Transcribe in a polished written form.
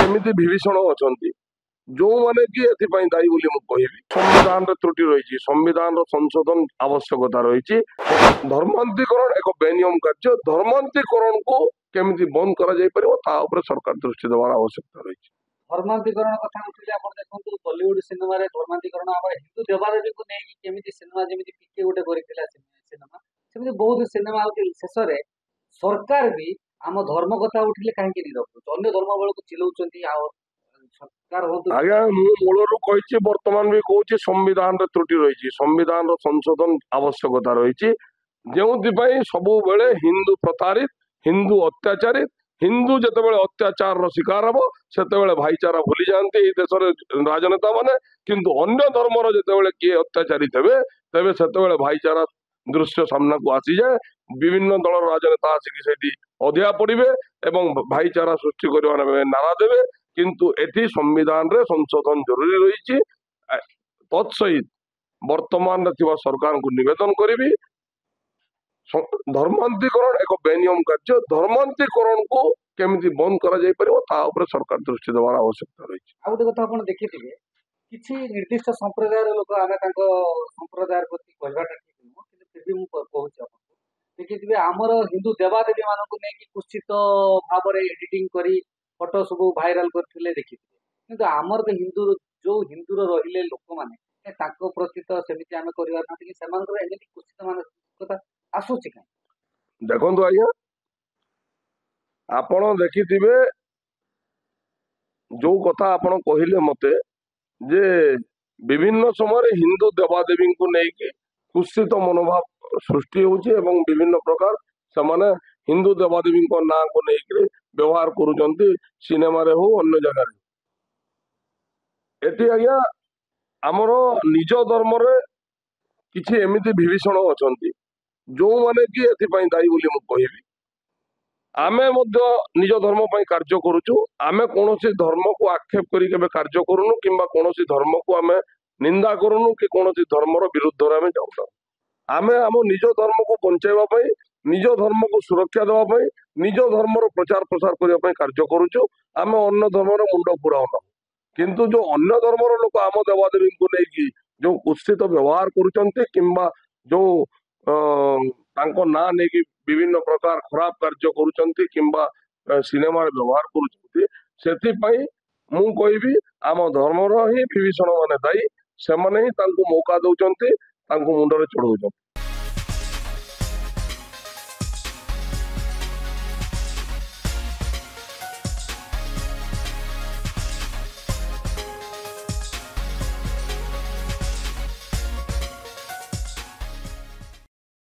एमती विभीषण अच्छा जो मैंने कि एपाई दायी बोली मु कहबी संविधान त्रुटि रही संविधान संशोधन आवश्यकता रही धर्मांतरीकरण एक बेनियम कार्य धर्मांतरीकरण को केमिति बंद कर सरकार दृष्टि देवार आवश्यकता रही धर्मांतरीकरण कथा उठिले आपण देखंतु बॉलीवुड सिनेमा रे धर्मांतरीकरण आम हिंदू देवादेवी को नहीं केमिति सिनेमा जेमिति पीके गोटे करथिला सिनेमा सेमिति बहुत सिनेमा होती शेष रे सरकार भी आम धर्म कथा उठिले काहे कि रखु अन्य धर्म बेल को चिलौचंती आ सरकार होतु आज्ञा मु मूलरू कहि वर्तमान भी कहूँ संविधान त्रुटि रही संविधान संशोधन आवश्यकता रही जो सब बेले हिंदू प्रतारित हिंदू अत्याचारित हिंदू जिते अत्याचार शिकार हम से भाईचारा भूली जाती देश राजनेता माने किंतु अन्य धर्मर जिते किए अत्याचारी थे तेरे से भाईचारा दृश्य सामना को आसी जाए विभिन्न दल राजनेता आसिक अधिया पड़े एवं भाईचारा सृष्टि करने नारा देवे किंतु एटी संविधान रे संशोधन जरूरी रही तत्सहित वर्तमान सरकार को निवेदन करी धर्मांतरीकरण एक बेनियम कार्य धर्मांतरीकरण को केमिति बंद कर सरकार दृष्टि देवार आवश्यकता रही आ गोटे कथा आपण देखिथिबे किछि निर्दिष्ट संप्रदाय लोक आमे तांको संप्रदाय प्रति कहबाटा ठीक नुह किंतु फिर भी मु कहूछि आपण देखिथिबे हमर हिंदू देवादेवी मानकु नै कि कुचित भाव रे एडिटिंग करी फोटो सब भाइराल करथिले देखिथिबे किंतु हमर तो हिंदू जो हिंदू रहिले लोक माने तांको प्रति तो सेमिति आमे करिवार नै कि सेमानकर एमिति कुचित मानसिकता आसुछि का देखो आज्ञा आपण देखिथिबे जो कथा आपण कहले मते जे विभिन्न समय हिंदू देवादेवी को लेकिन कुत्सित मनोभाव सृष्टि होउछि एवं विभिन्न प्रकार से हिंदू देवादेवी ना को लेकिन व्यवहार करुचंती सिनेमा रे हो अन्य जगह एटी आज्ञा आमर निज धर्म रे किछि एमिति विभीषण अच्छा जो मैंने कि एपाई दायी बोली मु कहबी आमे निज धर्म पर कार्य करुचु आमे कौन धर्म को आक्षेप करें कार्य करूनु किंबा कौन धर्म को आमे निंदा करूनु कि कौन धर्मर विरुद्ध आमे जाऊना आमे आम निज धर्म को बंचाइबा निज धर्म को सुरक्षा देवाई निज धर्मर प्रचार प्रसार करने कार्य करुचु आमे अन्य धर्मर मुंड पुराउना किंतु जो अन्य धर्मर लोक आम देवादेवी को लेकिन जो कुत्सित व्यवहार करुचंती किंबा जो तांको ना नहीं विभिन्न प्रकार खराब कार्य करुचंती किंबा सिनेमा व्यवहार करुचंती सेथिपाई मु कहबी आम धर्मर ही विभीषण माने दायी से माने ही तांको मौका दउचंती तांको मुंडरे चढ़ाउचंती।